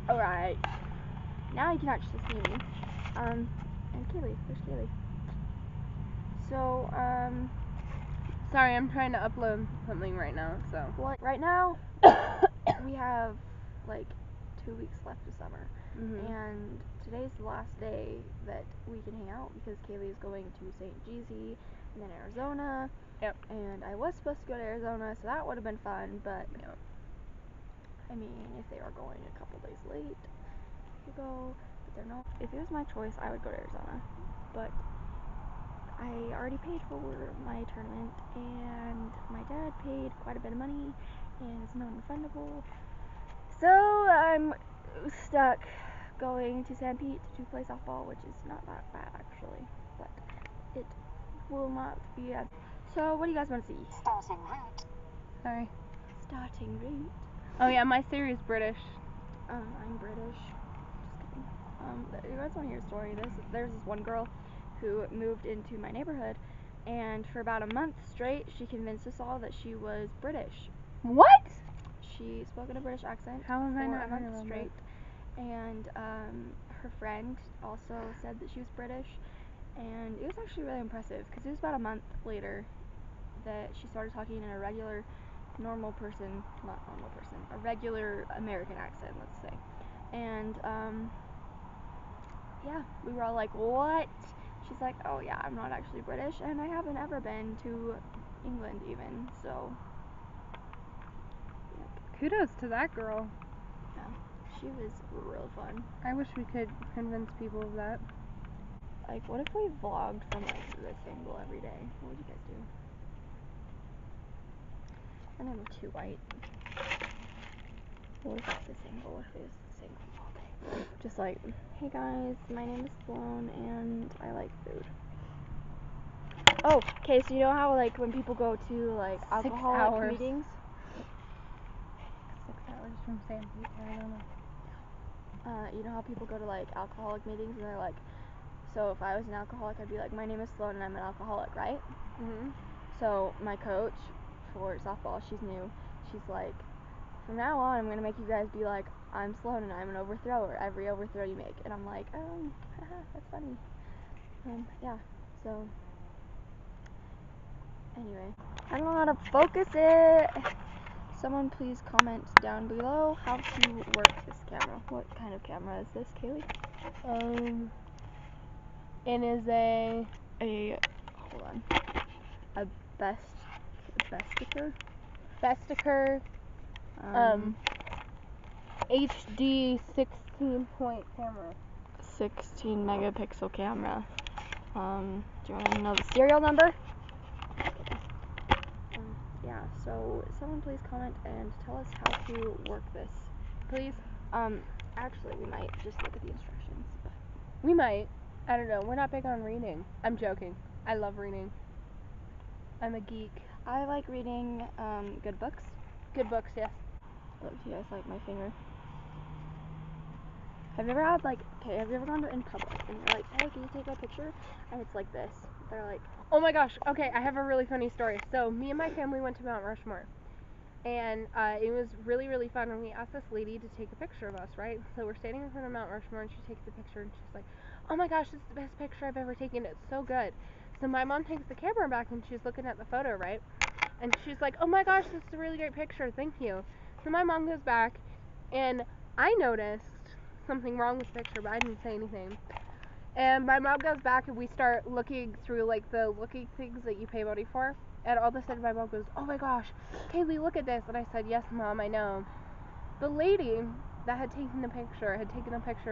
Alright. Now you can actually see me. And Kaylee. There's Kaylee. So, Sorry, I'm trying to upload something right now, so. well, right now, we have, like, 2 weeks left of summer. Mm-hmm. And today's the last day that we can hang out because Kaylee is going to St. Geezy and then Arizona. Yep. And I was supposed to go to Arizona, so that would have been fun, but, Yep. I mean, if they are going a couple days late, you go, but they're not. If it was my choice, I would go to Arizona, but I already paid for my tournament, and my dad paid quite a bit of money, and it's non-refundable, so I'm stuck going to San Pete to play softball, which is not that bad actually, but it will not be as. So what do you guys want to see? Starting route. Sorry. Starting route. Oh yeah, my Siri's British. I'm British. Just kidding. You guys want to hear a story? There's this one girl who moved into my neighborhood, and for about a month straight, she convinced us all that she was British. What? She spoke in a British accent How have I for not a heard month about straight, and her friend also said that she was British, and it was actually really impressive because it was about a month later that she started talking in a regular, a regular American accent, let's say. And yeah, we were all like, what? She's like, oh yeah, I'm not actually British, and I haven't ever been to England even, so yep. Kudos to that girl. Yeah, she was real fun. I wish we could convince people of that. Like, what if we vlogged from like this angle every day? What would you guys do? And then we're too white. What if it's this angle? What if it was this angle all day? Just like, hey guys, my name is Sloan and I like food. Oh, okay, so you know how like when people go to like alcoholic meetings? 6 hours from San Pete, Arizona. You know how people go to like alcoholic meetings and they're like, so if I was an alcoholic, I'd be like, my name is Sloan and I'm an alcoholic, right? Mhm. So my coach for softball, she's new. She's like, from now on, I'm gonna make you guys be like, I'm Sloan and I'm an overthrower. Every overthrow you make, and I'm like, haha, that's funny. Yeah. So anyway, I don't know how to focus it. Someone please comment down below how to work this camera. What kind of camera is this, Kaylee? It is a Hold on. A Bestiker. HD 16-point camera. 16 megapixel camera. Do you want to know the serial number? Yeah, so someone please comment and tell us how to work this. Please? Actually, we might just look at the instructions. We might. I don't know. We're not big on reading. I'm joking. I love reading. I'm a geek. I like reading good books. Good books, yes. Look, do you guys like my finger? Have you ever had have you ever gone in public and you're like, hey, can you take my picture? And it's like this. They're like, oh my gosh, okay, I have a really funny story. So, me and my family went to Mount Rushmore. And it was really, really fun. And we asked this lady to take a picture of us, right? So we're standing in front of Mount Rushmore, and she takes the picture, and she's like, oh my gosh, this is the best picture I've ever taken. It's so good. So my mom takes the camera back, and she's looking at the photo, right? And she's like, oh my gosh, this is a really great picture. Thank you. So my mom goes back, and I noticed something wrong with the picture, but I didn't say anything. And my mom goes back, and we start looking through, like, the looking things that you pay money for. And all of a sudden, my mom goes, oh my gosh, Kaylee, look at this. And I said, yes, Mom, I know. The lady that had taken the picture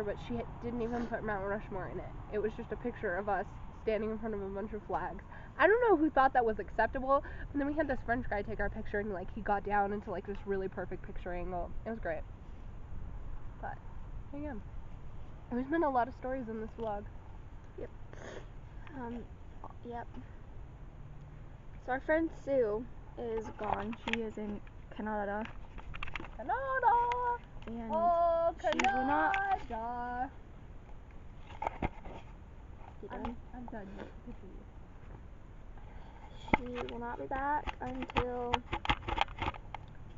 but she didn't even put Mount Rushmore in it. It was just a picture of us standing in front of a bunch of flags. I don't know who thought that was acceptable, but then we had this French guy take our picture, and, like, he got down into, like, this really perfect picture angle. It was great. But, there you go. There's been a lot of stories in this vlog. Yep. Yep. So our friend Sue is gone. She is in Canada. Canada! And oh, she will not. You done? I'm done. She will not be back until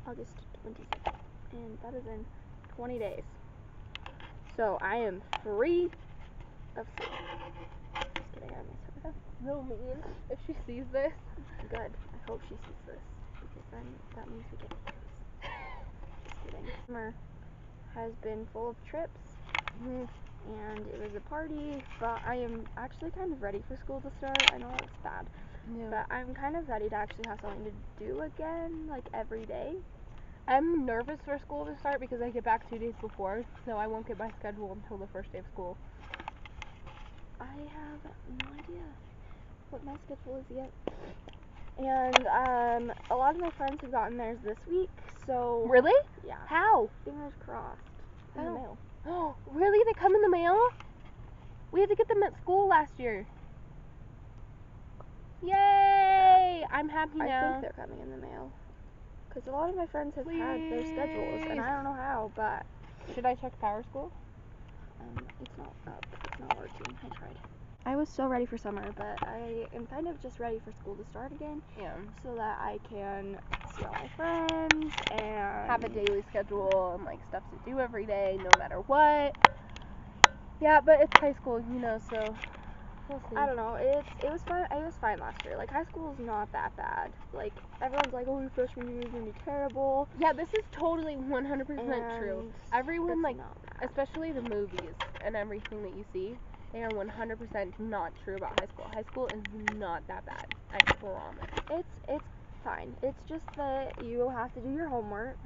August 26th. And that is in 20 days. So I am free of school. Just kidding, I miss her. No, man. If she sees this. Good. I hope she sees this, because then that means we get news. Just kidding. Summer has been full of trips, and it was a party, but I am actually kind of ready for school to start. I know it's bad, but I'm kind of ready to actually have something to do again, like every day. I'm nervous for school to start because I get back 2 days before, so I won't get my schedule until the first day of school. I have no idea what my schedule is yet. And a lot of my friends have gotten theirs this week, so Really? yeah. How? Fingers crossed. In How? the mail. Oh, really? They come in the mail? We had to get them at school last year. Yay! I'm happy now. I think they're coming in the mail. Because a lot of my friends have had their schedules, and I don't know how, but should I check Power School? it's not up. It's not working. I tried. I was so ready for summer, but I am kind of just ready for school to start again. Yeah. So that I can see all my friends and have a daily schedule and like stuff to do every day, no matter what. Yeah, but it's high school, you know, so we'll see. I don't know. It was fun. It was fine last year. Like high school is not that bad. Like everyone's like, oh, your freshman year is gonna be terrible. Yeah, this is totally 100% true. Everyone like, especially the movies and everything that you see, they are 100% not true about high school. High school is not that bad. I promise. It's fine. It's just that you have to do your homework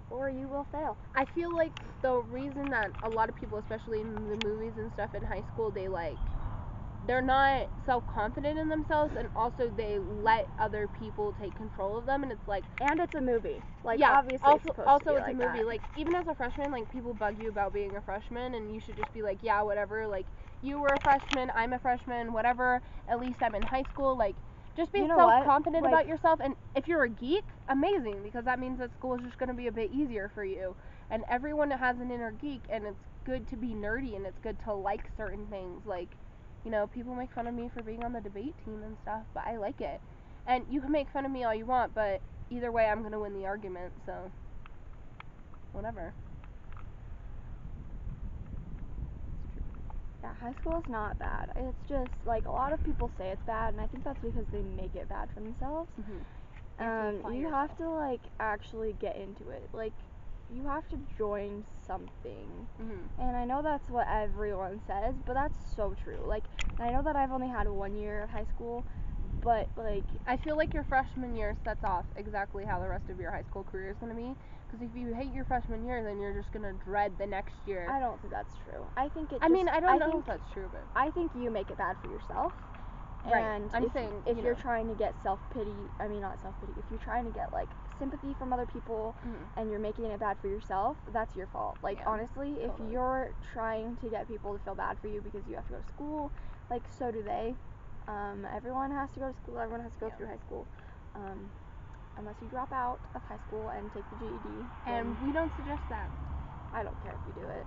or you will fail. I feel like the reason that a lot of people, especially in the movies and stuff in high school, they're not self-confident in themselves, and also they let other people take control of them, and it's like, and it's a movie. Like, yeah, obviously also, it's supposed also to be it's like a movie. that. Like, even as a freshman, like, people bug you about being a freshman, and you should just be like, yeah, whatever, like, you were a freshman, I'm a freshman, whatever, at least I'm in high school, like, just be self-confident about yourself, and if you're a geek, amazing, because that means that school is just going to be a bit easier for you, and everyone has an inner geek, and it's good to be nerdy, and it's good to like certain things, like, you know, people make fun of me for being on the debate team and stuff, but I like it. And you can make fun of me all you want, but either way, I'm going to win the argument, so whatever. Yeah, high school is not bad. It's just, like, a lot of people say it's bad, and I think that's because they make it bad for themselves. You have to, like, actually get into it. Like, you have to join something. And I know that's what everyone says, but that's so true. Like, I know that I've only had 1 year of high school, but, like, I feel like your freshman year sets off exactly how the rest of your high school career is going to be. Because if you hate your freshman year, then you're just going to dread the next year. I don't think that's true. I think it I mean, I don't know if that's true, but I think you make it bad for yourself. Right. And I'm if, saying, if you're trying to get self-pity, I mean, not self-pity, if you're trying to get, like, sympathy from other people and you're making it bad for yourself, that's your fault. Like, honestly, if you're trying to get people to feel bad for you because you have to go to school, like, so do they. Everyone has to go to school, everyone has to go through high school. Unless you drop out of high school and take the GED. And we don't suggest that. I don't care if you do it.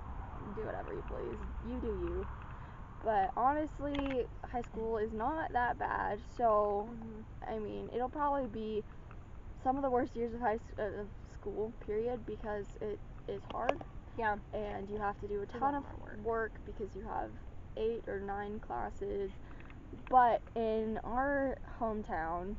Do whatever you please. You do you. But honestly, high school is not that bad. So, I mean, it'll probably be some of the worst years of school, period, because it is hard. Yeah. And you have to do a ton of work because you have 8 or 9 classes. But in our hometown,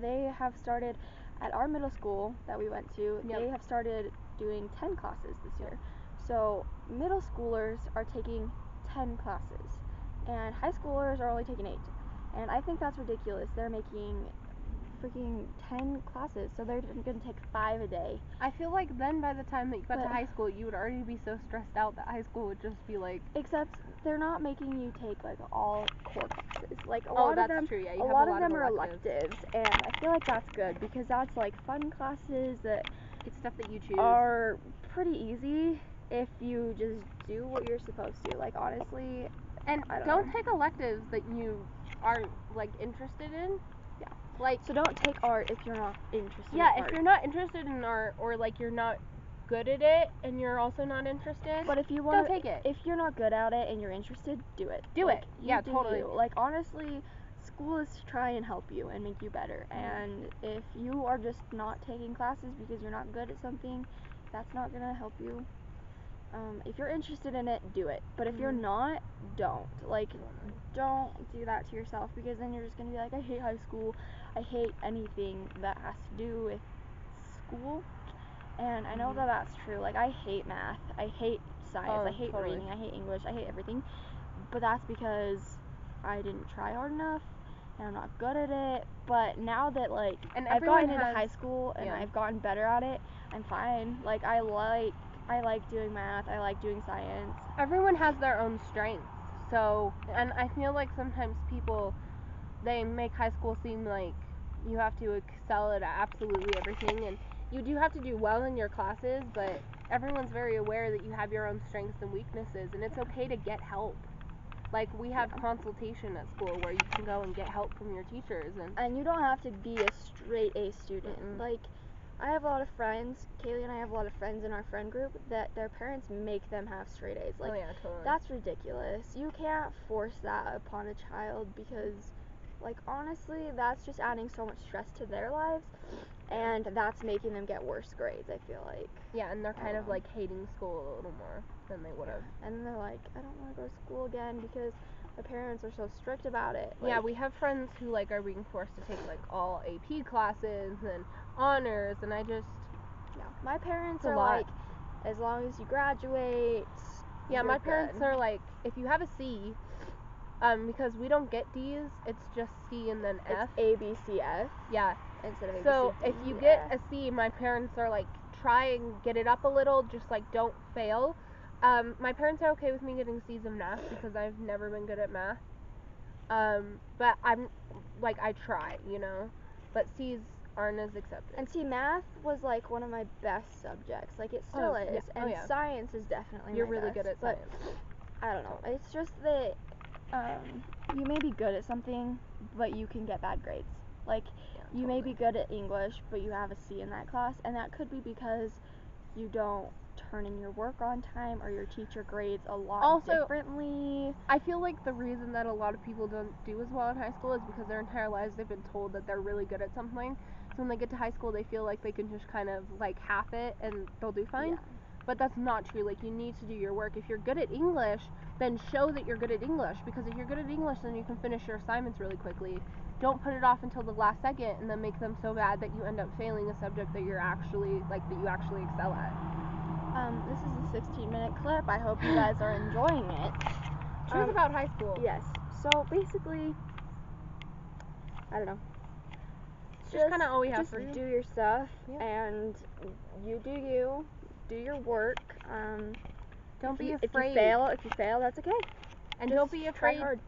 they have started, at our middle school that we went to, they have started doing 10 classes this year. So middle schoolers are taking 10 classes, and high schoolers are only taking 8. And I think that's ridiculous. They're making freaking 10 classes, so they're going to take 5 a day. I feel like then by the time that you got to high school, you would already be so stressed out that high school would just be like... Except they're not making you take, like, all core classes. Like, a lot of them, true. Yeah, a lot of them are electives, and I feel like that's good, because that's, like, fun classes that... It's stuff that you choose. ...are pretty easy if you just do what you're supposed to. Like, honestly... And don't take electives that you aren't, like, interested in. Yeah. Like, so don't take art if you're not interested in art. Yeah, if you're not interested in art, or, like, you're not good at it, and you're also not interested, but if you want don't take it. If you're not good at it and you're interested, do it. Do it. Yeah, totally. Like, honestly, school is to try and help you and make you better. And if you are just not taking classes because you're not good at something, that's not going to help you. If you're interested in it, do it. But if you're Mhm. not, don't. Like, don't do that to yourself, because then you're just gonna be like, I hate high school. I hate anything that has to do with school. And I know Mhm. that that's true. Like, I hate math. I hate science. Oh, I hate totally. reading. I hate English. I hate everything. But that's because I didn't try hard enough, and I'm not good at it. But now that, like, And I've everyone gotten into has- high school and yeah. I've gotten better at it, I'm fine. Like, I like doing math. I like doing science. Everyone has their own strengths. So, and I feel like sometimes people, they make high school seem like you have to excel at absolutely everything, and you do have to do well in your classes, but everyone's very aware that you have your own strengths and weaknesses, and it's okay to get help. Like, we have Yeah. consultation at school where you can go and get help from your teachers, And you don't have to be a straight A student. Mm-mm. Like, I have a lot of friends, Kaylee and I have a lot of friends in our friend group that their parents make them have straight A's. Like, oh yeah, totally. that's ridiculous. You can't force that upon a child, because, like, honestly, that's just adding so much stress to their lives, and that's making them get worse grades, I feel like. Yeah, and they're kind of Um, like hating school a little more than they would have. And then they're like, I don't want to go to school again because my parents are so strict about it. Yeah, Like, we have friends who like are being forced to take like all AP classes and honors, and I just yeah. My parents It's a are lot. like, as long as you graduate. yeah, you're my parents good. are like, if you have a C, because we don't get D's, it's just C and then F. It's A, B, C, F Yeah. instead of A, B, So C, if D, you F. get a C, my parents are like, try and get it up a little, just like don't fail. My parents are okay with me getting C's in math because I've never been good at math. But I'm like, I try, you know, but C's aren't as accepted. And see, math was like one of my best subjects. Like, it still Oh, is. yeah. Oh, And yeah. science is definitely You're my really best, good at but science. I don't know. Totally. It's just that you may be good at something, but you can get bad grades. Like, Yeah, you may totally. be good at English, but you have a C in that class, and that could be because you don't turn in your work on time, or your teacher grades a lot Also, differently. I feel like the reason that a lot of people don't do as well in high school is because their entire lives they've been told that they're really good at something. So when they get to high school, they feel like they can just kind of like half it and they'll do fine. Yeah. But that's not true. Like, you need to do your work. If you're good at English, then show that you're good at English, because if you're good at English, then you can finish your assignments really quickly. Don't put it off until the last second and then make them so bad that you end up failing a subject that you're actually that you actually excel at. This is a 16-minute clip. I hope you guys are enjoying it. Truth about high school. Yes. So basically, I don't know. Just kind of all we have Just for you. do your stuff, Yeah. and you do you. Do your work. Don't be If afraid. you fail, that's okay. And Just don't be try afraid hard.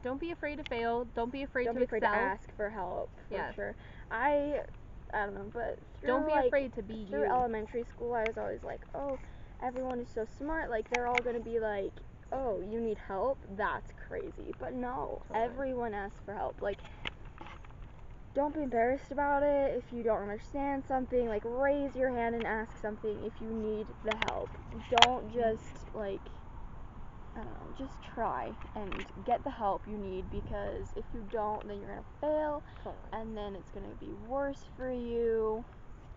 don't be afraid to fail. Don't be afraid Don't to be afraid excel. to ask for help. For Yeah. sure. I don't know, but Don't be through, afraid to be through you. elementary school, I was always like, oh, everyone is so smart. Like, they're all gonna be like, oh, you need help? That's crazy. But no, Totally. everyone asks for help. Like, don't be embarrassed about it if you don't understand something. Like, raise your hand and ask something if you need the help. Don't just, like, I don't know, just try and get the help you need, because if you don't, then you're gonna fail, Totally. and then it's gonna be worse for you,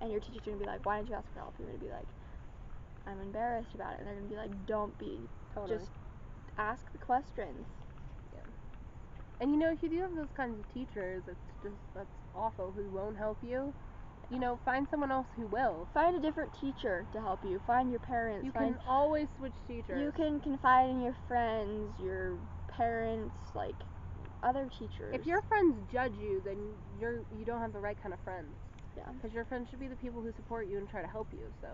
and your teacher's gonna be like, why didn't you ask for help? You're gonna be like, I'm embarrassed about it, and they're gonna be like, don't be. Totally. Just ask the questions. And you know, if you do have those kinds of teachers, that's awful, who won't help you. You know, find someone else who will. Find a different teacher to help you. Find your parents. You can always switch teachers. You can confide in your friends, your parents, like, other teachers. If your friends judge you, then you don't have the right kind of friends. Yeah. Because your friends should be the people who support you and try to help you. So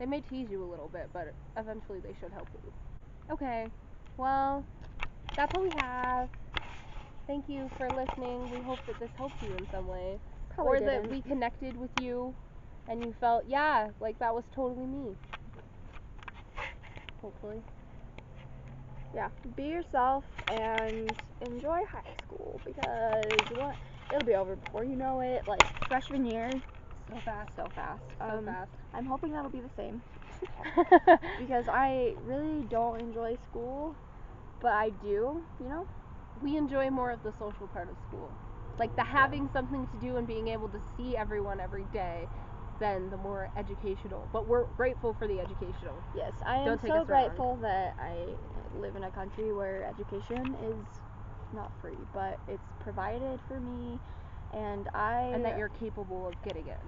they may tease you a little bit, but eventually they should help you. Okay. Well, that's all we have. Thank you for listening. We hope that this helped you in some way. Probably or didn't. that we connected with you and you felt, yeah, like that was totally me. Hopefully. Yeah, be yourself and enjoy high school, because it'll be over before you know it. Like, freshman year, So fast. so fast. So fast. I'm hoping that'll be the same, because I really don't enjoy school, but I do, you know? We enjoy more of the social part of school. Like the having something to do and being able to see everyone every day. been, the more educational. But we're grateful for the educational. Yes, I am Don't take so us wrong. grateful that I live in a country where education is not free, but it's provided for me, and that you're capable of getting it.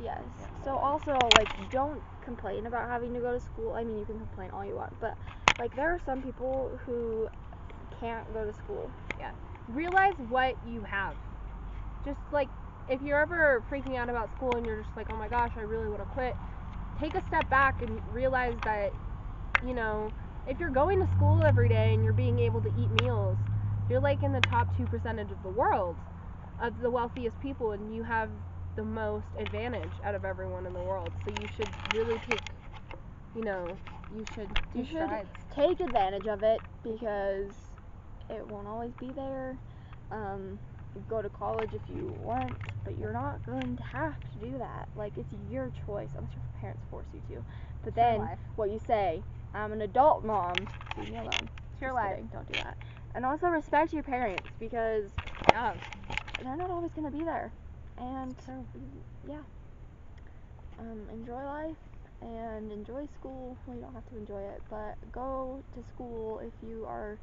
Yes. So also, like, don't complain about having to go to school. I mean, you can complain all you want, but like, there are some people who can't go to school. Yeah. Realize what you have. Just like, if you're ever freaking out about school and you're just like, oh my gosh, I really want to quit, take a step back and realize that, you know, if you're going to school every day and you're being able to eat meals, you're like in the top 2% of the world, of the wealthiest people, and you have the most advantage out of everyone in the world. So you should really take, you should take advantage of it, because it won't always be there. Go to college if you want, but you're not going to have to do that. Like, it's your choice, unless your parents force you to. But then, what you say, I'm an adult mom, leave me alone. It's your life. Don't do that. And also respect your parents, because they're not always going to be there. And yeah, enjoy life and enjoy school. Well, you don't have to enjoy it, but go to school if you are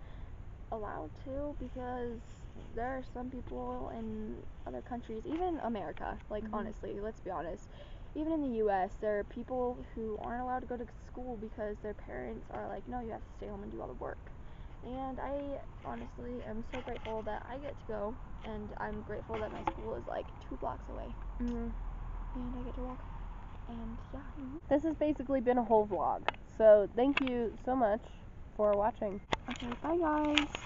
allowed to, because there are some people in other countries, even America, like, honestly, let's be honest, even in the US, there are people who aren't allowed to go to school because their parents are like, no, you have to stay home and do all the work. And I honestly am so grateful that I get to go, and I'm grateful that my school is like 2 blocks away. And I get to walk. And yeah. This has basically been a whole vlog. So thank you so much for watching. Okay, bye guys.